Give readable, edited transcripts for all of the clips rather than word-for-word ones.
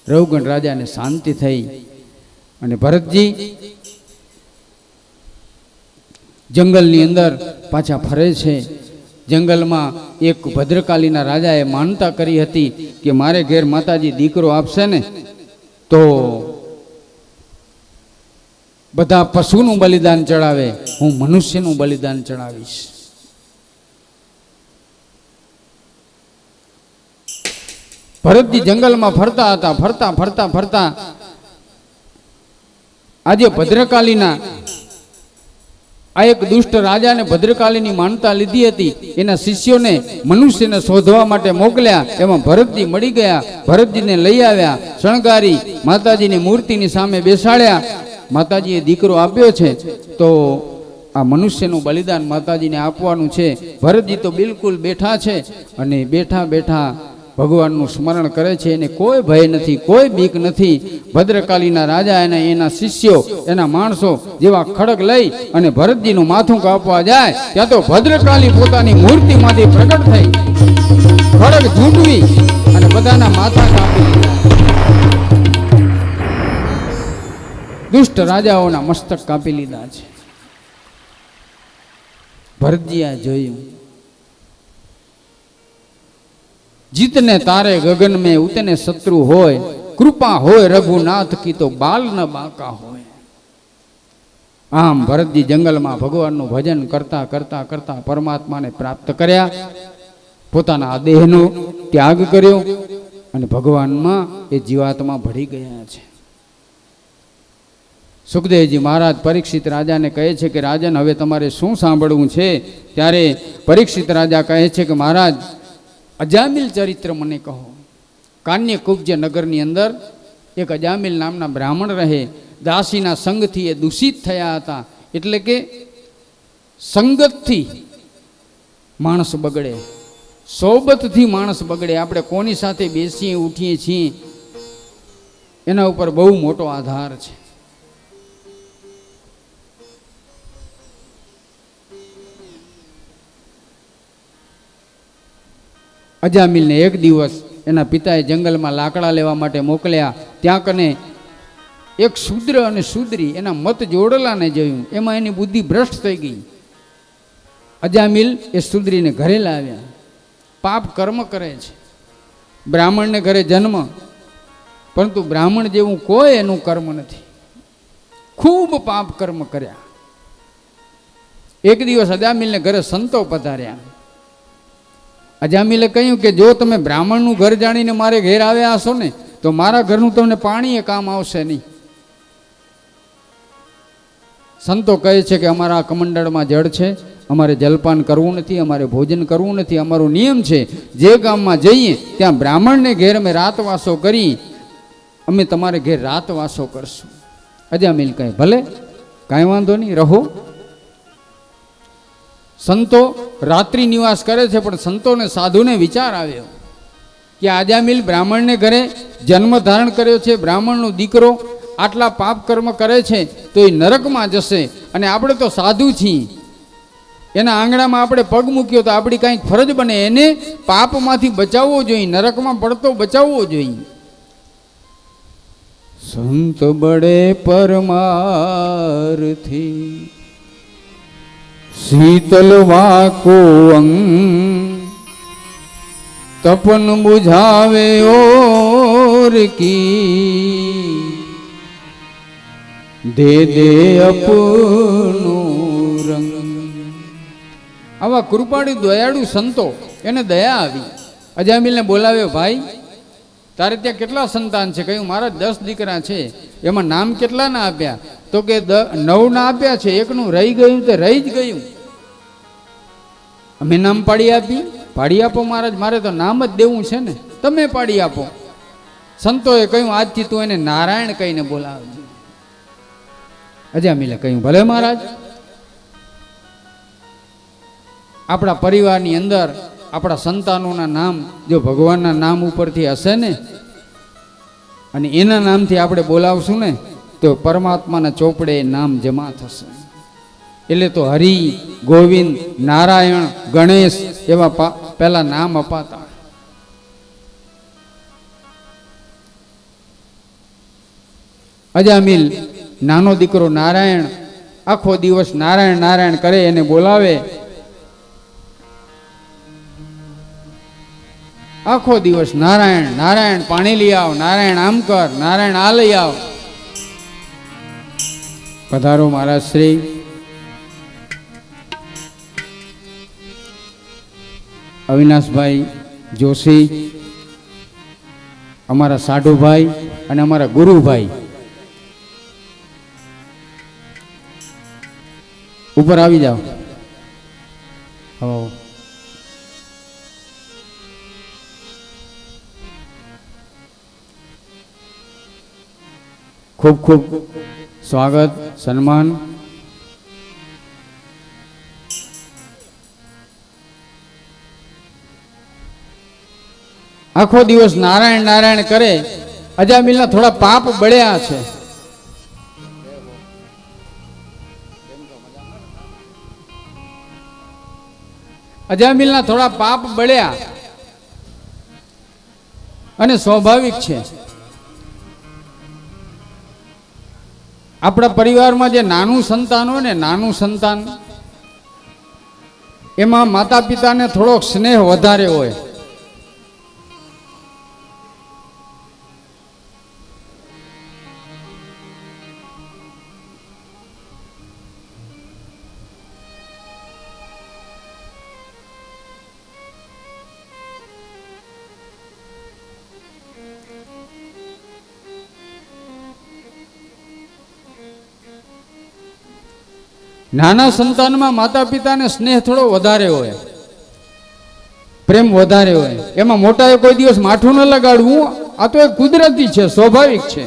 રઘુગણ રાજાને શાંતિ થઈ અને ભરતજી જંગલની અંદર પાછા ફરે છે। જંગલમાં એક ભદ્રકાલીના રાજાએ માનતા કરી હતી કે મારે ઘેર માતાજી દીકરો આપશે ને તો બધા પશુનું બલિદાન ચડાવે, હું મનુષ્યનું બલિદાન ચડાવીશ। ભરતજી જંગલમાં ફરતા હતા, ફરતા ફરતા ફરતા આજે ભદ્રકાલીના આ એક દુષ્ટ રાજાને ભદ્રકાલીની માનતા લીધી હતી, એના શિષ્યોને મનુષ્યને શોધવા માટે મોકલ્યા। એમાં ભરતજી મળી ગયા, ભરતજીને લઈ આવ્યા, શણગારી માતાજીની મૂર્તિની સામે બેસાડ્યા। માતાજીએ દીકરો આપ્યો છે તો આ મનુષ્યનું બલિદાન માતાજીને આપવાનું છે। ભરતજી તો બિલકુલ બેઠા છે અને બેઠા બેઠા ભગવાનનું સ્મરણ કરે છે, એને કોઈ ભય નથી, કોઈ બીક નથી। ભદ્રકાલીના રાજા અને એના શિષ્યો, એના માણસો જેવા ખડગ લઈ અને ભરતજીનું માથું કાપવા જાય ત્યાં તો ભદ્રકાલી પોતાની મૂર્તિમાંથી પ્રગટ થઈ ખડગ ઝૂંટવી અને બધાના માથા કાપી દીધા। દુષ્ટ રાજાઓના મસ્તક કાપી લીધા છે। ભરતજી આ જોયું, જીતને તારે ગગન में उतने शत्रु होय, कृपा होय रघुनाथ की तो बाल न बाका होय। आम भरतजी जंगलમાં ભગવાનનું ભજન કરતા કરતા કરતા પરમાત્માને પ્રાપ્ત કર્યા, પોતાના દેહનો ત્યાગ કર્યો અને ભગવાનમાં એ જીવાત્મા ભળી ગયા છે। સુખદેવજી મહારાજ પરીક્ષિત રાજાને કહે છે કે રાજન હવે તમારે શું સાંભળવું છે? ત્યારે પરીક્ષિત રાજા કહે છે કે મહારાજ અજામિલ ચરિત્ર મને કહો। કાન્યકુબ્જ નગરની અંદર એક અજામિલ નામના બ્રાહ્મણ રહે, દાસીના સંગથી એ દૂષિત થયા હતા। એટલે કે સંગતથી માણસ બગડે, સોબતથી માણસ બગડે। આપણે કોની સાથે બેસીએ ઉઠીએ છીએ એના ઉપર બહુ મોટો આધાર છે। અજામિલને એક દિવસ એના પિતાએ જંગલમાં લાકડા લેવા માટે મોકલ્યા। ત્યાં કને એક શૂદ્ર અને શૂદ્રી એના મત જોડલાને જોયું, એમાં એની બુદ્ધિ ભ્રષ્ટ થઈ ગઈ। અજામિલ એ શૂદ્રીને ઘરે લાવ્યા, પાપ કર્મ કરે છે। બ્રાહ્મણને ઘરે જન્મ, પરંતુ બ્રાહ્મણ જેવું કોઈ એનું કર્મ નથી, ખૂબ પાપ કર્મ કર્યા। એક દિવસ અજામિલને ઘરે સંતો પધાર્યા। અજામિલે કહ્યું કે જો તમે બ્રાહ્મણનું ઘર જાણીને મારે ઘેર આવ્યા હશો ને તો મારા ઘરનું તમને પાણી કામ આવશે નહીં। સંતો કહે છે કે અમારા કમંડળમાં જળ છે, અમારે જલપાન કરવું નથી, અમારે ભોજન કરવું નથી, અમારો નિયમ છે જે ગામમાં જઈએ ત્યાં બ્રાહ્મણને ઘેર અમે રાતવાસો કરી, અમે તમારે ઘેર રાતવાસો કરશું। અજામિલ કહે ભલે, કાંઈ વાંધો નહીં, રહો। સંતો રાત્રિ નિવાસ કરે છે, પણ સંતોને સાધુને વિચાર આવ્યો કે અજામિલ બ્રાહ્મણને ઘરે જન્મ ધારણ કર્યો છે, બ્રાહ્મણનો દીકરો આટલા પાપ કર્મ કરે છે તો એ નરકમાં જશે, અને આપણે તો સાધુ છીએ, એના આંગણામાં આપણે પગ મૂક્યો તો આપણી કાંઈક ફરજ બને, એને પાપમાંથી બચાવવો જોઈએ, નરકમાં પડતો બચાવવો જોઈએ। સંત બડે પરમાર્થી शीतल वाको अंग, तपन बुझावे और की, दे दे अपनो रंग। आवा कृपाळु दयाळु संतो એને દયા આવી। અજામિલને બોલાવ્યો, ભાઈ તારે ત્યાં કેટલા સંતાન છે? કહ્યું મારા 10 દીકરા છે, એમાં નામ કેટલા ના આપ્યા? તો કે 9 ના આપ્યા છે, એકનું રહી ગયું તે રહી જ ગયું। અમે નામ પાડી આપી? પાડી આપો મહારાજ, મારે તો નામ જ દેવું છે ને, તમે પાડી આપો। સંતોએ કહ્યું આજથી તું એને નારાયણ કહીને બોલાવજે। અજામિલે કહ્યું ભલે મહારાજ। આપણા પરિવારની અંદર આપણા સંતાનોના નામ જો ભગવાનના નામ ઉપરથી હશે ને અને એના નામથી આપણે બોલાવશું ને તો પરમાત્માના ચોપડે નામ જમા થશે। એટલે તો હરિ, ગોવિંદ, નારાયણ, ગણેશ એવા પહેલા નામ અપાતા। અજામિલ નાનો દીકરો નારાયણ આખો દિવસ નારાયણ નારાયણ કરે, એને બોલાવે, આખો દિવસ નારાયણ નારાયણ, પાણી લઈ આવ, નારાયણ આમ કર, નારાયણ આ લઈ આવ. પધારો મહારાજ શ્રી. અવિનાશભાઈ જોશી, અમારા સાઢુભાઈ અને અમારા ગુરુભાઈ ઉપર આવી જાઓ. ખૂબ ખૂબ સ્વાગત, સન્માન. આખો દિવસ નારાયણ નારાયણ કરે. અજામિલના થોડા પાપ બળ્યા છે. અજામિલના થોડા પાપ બળ્યા અને સ્વાભાવિક છે. આપણા પરિવારમાં જે નાનું સંતાન હોય ને, નાનું સંતાન, એમાં માતા પિતાને થોડોક સ્નેહ વધારે હોય. નાના સંતાનમાં માતા પિતાને સ્નેહ થોડો વધારે હોય, પ્રેમ વધારે હોય. એમાં મોટાએ કોઈ દિવસ માઠું ન લગાડવું, આ તો એક કુદરતી છે, સ્વાભાવિક છે.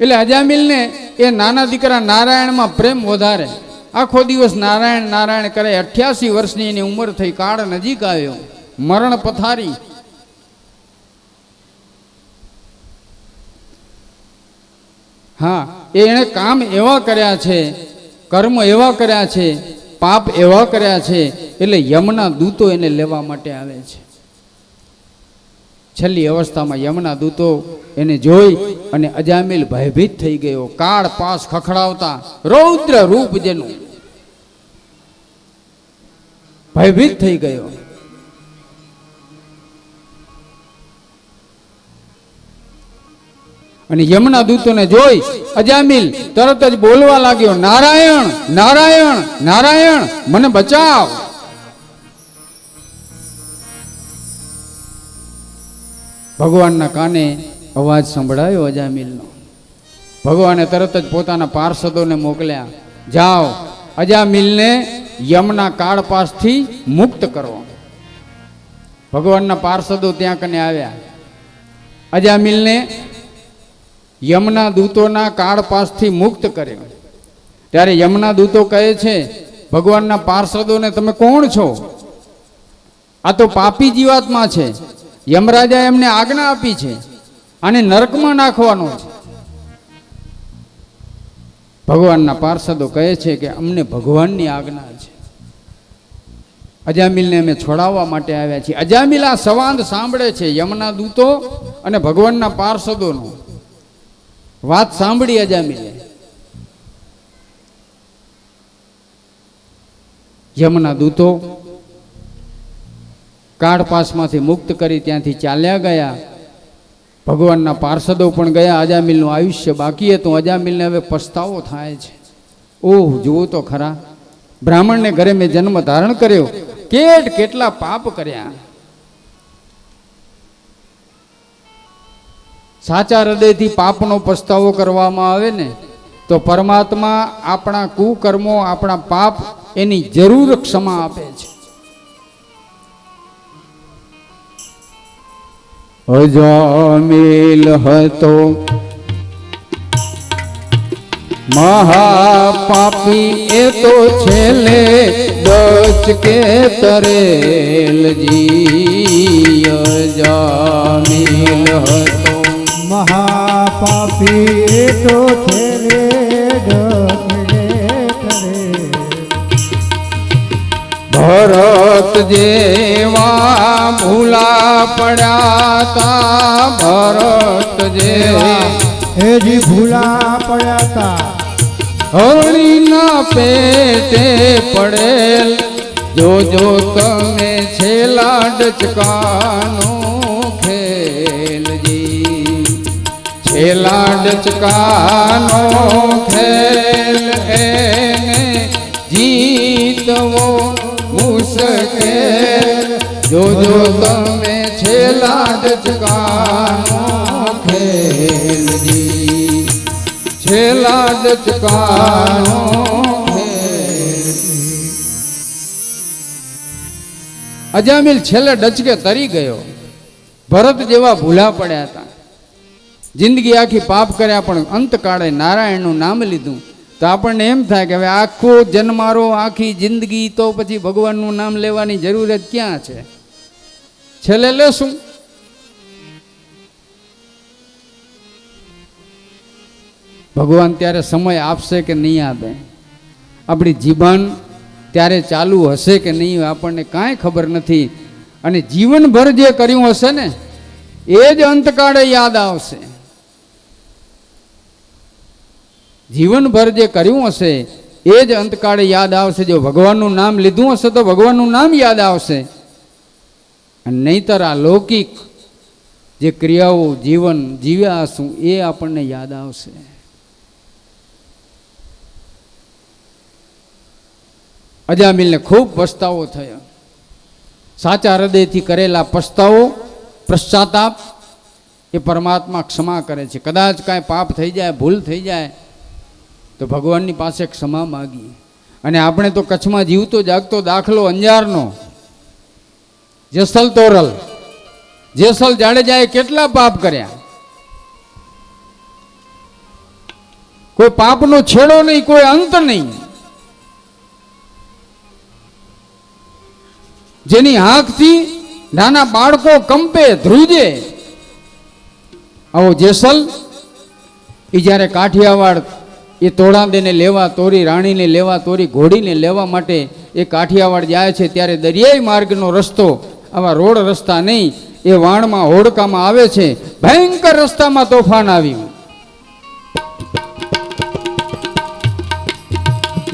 એટલે અજામિલને એ નાના દીકરા નારાયણમાં પ્રેમ વધારે. આખો દિવસ નારાયણ નારાયણ કરે. 88 વર્ષની એની ઉંમર થઈ, કાળ નજીક આવ્યો, મરણ પથારી. હા, એણે કામ એવા કર્યા છે, કર્મ એવા કર્યા છે, પાપ એવા કર્યા છે, એટલે યમના દૂતો એને લેવા માટે આવે છે. છેલ્લી અવસ્થામાં યમના દૂતો એને જોઈ અને અજામિલ ભયભીત થઈ ગયો. કાળ પાસ ખખડાવતા, રૌદ્ર રૂપ જેનું, ભયભીત થઈ ગયો. અને યમના દૂતોને જોઈ અજામિલ તરત જ બોલવા લાગ્યો, નારાયણ નારાયણ નારાયણ, મને બચાવ. ભગવાનના કાને અવાજ સંભળાયો અજામિલનો. ભગવાને તરત જ પોતાના પાર્ષદોને મોકલ્યા, જાઓ અજામિલને યમના કાળ પાસથી મુક્ત કરો. ભગવાનના પાર્ષદો ત્યાં કને આવ્યા. અજામિલને યમના દૂતોના કાળ પાસથી મુક્ત કર્યો. ત્યારે યમના દૂતો કહે છે ભગવાનના પાર્ષદોને, તમે કોણ છો? આ તો પાપી જીવાત્મા છે. યમરાજા એમને આજ્ઞા આપી છે, આને નરકમાં નાખવાનો છે. ભગવાનના પાર્ષદો કહે છે કે અમને ભગવાનની આજ્ઞા છે, અજામિલને અમે છોડાવવા માટે આવ્યા છીએ. અજામિલ આ સંવાદ સાંભળે છે, યમના દૂતો અને ભગવાનના પાર્ષદોનો વાત સાંભળી અજામિલે. યમના દૂતો કાળ પાસમાંથી મુક્ત કરી ત્યાંથી ચાલ્યા ગયા. ભગવાનના પાર્ષદો પણ ગયા. અજામિલનું આયુષ્ય બાકી હતું. અજામિલને હવે પસ્તાવો થાય છે. ઓહ, જુઓ તો ખરા, બ્રાહ્મણને ઘરે મેં જન્મ ધારણ કર્યો, કેટલા પાપ કર્યા. સાચા હૃદયથી પાપનો પસ્તાવો કરવામાં આવે ને તો પરમાત્મા આપણા કુકર્મો, આપણા પાપ, એની જરૂર ક્ષમા આપે છે. અજામિલ હતો મહાપાપી, એ તો છેલ્લે દચકે તરેલજી. અજામિલ હતો મહાપાપી, એ તો છેલ્લે દચકે તરેલ. ભરત જેવા ભૂલા પડ્યા તા, ભરત જેવા હેજી ભૂલા પડ્યા તા, હળીના પેટે પડેલ જોજો તમે છેલ્લા ડચકાનો ખેલજી, છેલ્લા ડચકાનો ખેલ એને જીતવો મુશ્કેલ, જોજો તમે છેલ્લા ડચકાનો ખેલજી, છેલ્લા ડચકાનો ખેલ. અજામિલ છેલ્લે ડચકે તરી ગયો. ભરત જેવા ભૂલા પડ્યા હતા, જિંદગી આખી પાપ કર્યા, પણ અંતકાળે નારાયણનું નામ લીધું તો આપણને એમ થાય કે હવે આખો જન્મારો આખી જિંદગી તો પછી ભગવાનનું નામ લેવાની જરૂરત ક્યાં છે, છેલ્લે લેશું. ભગવાન ત્યારે સમય આપશે કે નહીં આપે, આપણી જીભાન ત્યારે ચાલુ હશે કે નહીં, આપણને કાંઈ ખબર નથી. અને જીવનભર જે કર્યું હશે ને એ જ અંતકાળે યાદ આવશે. જીવનભર જે કર્યું હશે એ જ અંતકાળે યાદ આવશે. જો ભગવાનનું નામ લીધું હશે તો ભગવાનનું નામ યાદ આવશે, અને નહીતર આ લૌકિક જે ક્રિયાઓ જીવન જીવ્યા હશું એ આપણને યાદ આવશે. અજામિલને ખૂબ પસ્તાવો થયો. સાચા હૃદયથી કરેલા પસ્તાવો, પશ્ચાતાપ એ પરમાત્મા ક્ષમા કરે છે. કદાચ કાંઈ પાપ થઈ જાય, ભૂલ થઈ જાય તો ભગવાનની પાસે ક્ષમા માગી. અને આપણે તો કચ્છમાં જીવતો જાગતો દાખલો અંજારનો જેસલ તોરલ, જેસલ જાડેજાએ કેટલા પાપ કર્યા, કોઈ પાપનો છેડો નહીં, કોઈ અંત નહીં. જેની આંખથી નાના બાળકો કંપે ધ્રુજે, આવો જેસલ એ જ્યારે કાઠિયાવાડ એ તોડાદેને લેવા, તોરી રાણીને લેવા, તોરી ઘોડીને લેવા માટે એ કાઠિયાવાડ જાય છે, ત્યારે દરિયાઈ માર્ગનો રસ્તો, આવા રોડ રસ્તા નહીં, એ વાણમાં હોડકામાં આવે છે. ભયંકર રસ્તામાં તોફાન આવ્યું.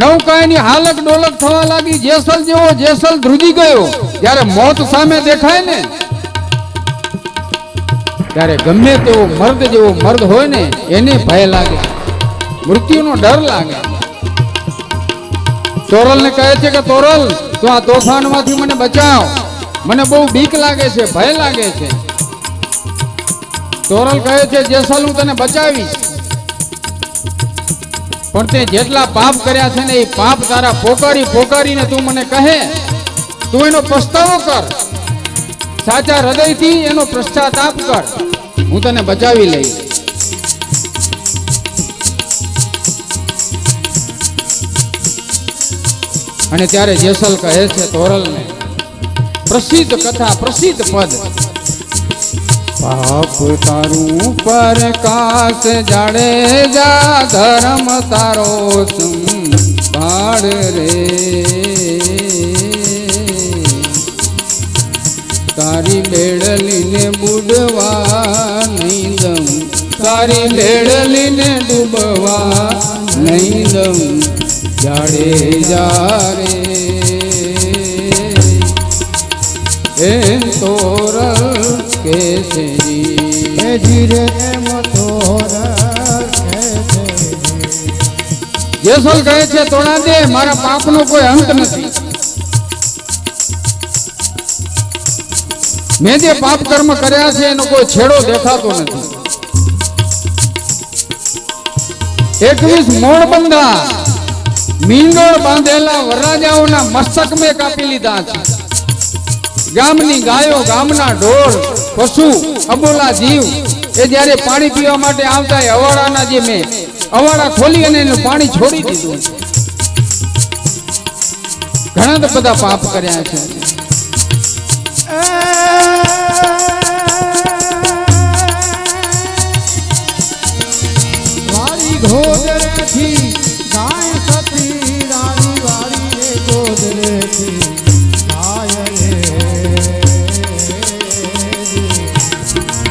નૌકાની હાલક ડોલક થવા લાગી. જેસલ જેવો જેસલ ધ્રુજી ગયો. જ્યારે મોત સામે દેખાય ને ત્યારે ગમે તેવો મર્દ જેવો મર્દ હોય ને એને ભય લાગે, મૃત્યુનો ડર લાગે. તોરલને કહે છે કે તોરલ તું આ તોફાનમાંથી મને બચાવ, મને બહુ બીક લાગે છે, ભય લાગે છે. તોરલ કહે છે જેસલ હું તને બચાવીશ, પણ તે જેટલા પાપ કર્યા છે ને એ પાપ તારા પોકારી પોકારીને તું મને કહે, તું એનો પસ્તાવો કર, સાચા હૃદયથી એનો પશ્ચાતાપ કર, હું તને બચાવી લઈશ. અને ત્યારે જેસલ કહે છે તોરલને પ્રસિદ્ધ કથા, પ્રસિદ્ધ પદ, પાપ તારું પ્રકાશ જાડેજા, ધર્મ તારો સંભાળ રે, તારી બેડલીને બુડવા નહીં દમ, તારી બેડલીને ડૂબવા નહીં દમ, જાડેજા રે એમ તોરલ કે છે જીરે એમ તોરલ કે છે. જેસલ કહે છે તોડા દે, મારા પાપનો કોઈ અંત નથી. મેં જે પાપ કર્મ કર્યા છે એનો કોઈ છેડો દેખાતો નથી. 21 મોડ બંધા મીંડોળ બાંધેલા વરરાજાઓના મસ્તક મેં કાપી લીધા છે. ગામની ગાયો, ગામના ઢોર, પશુ, અબોલા જીવ એ જ્યારે પાણી પીવા માટે આવતા એ અવાડાના જે મેં અવાડા ખોલી અને એનું પાણી છોડી દીધું. ઘણા બધા પાપ કર્યા છે. વારી ઘોડરેથી ગાય સતી રાણી, વારી રે ઘોડરેથી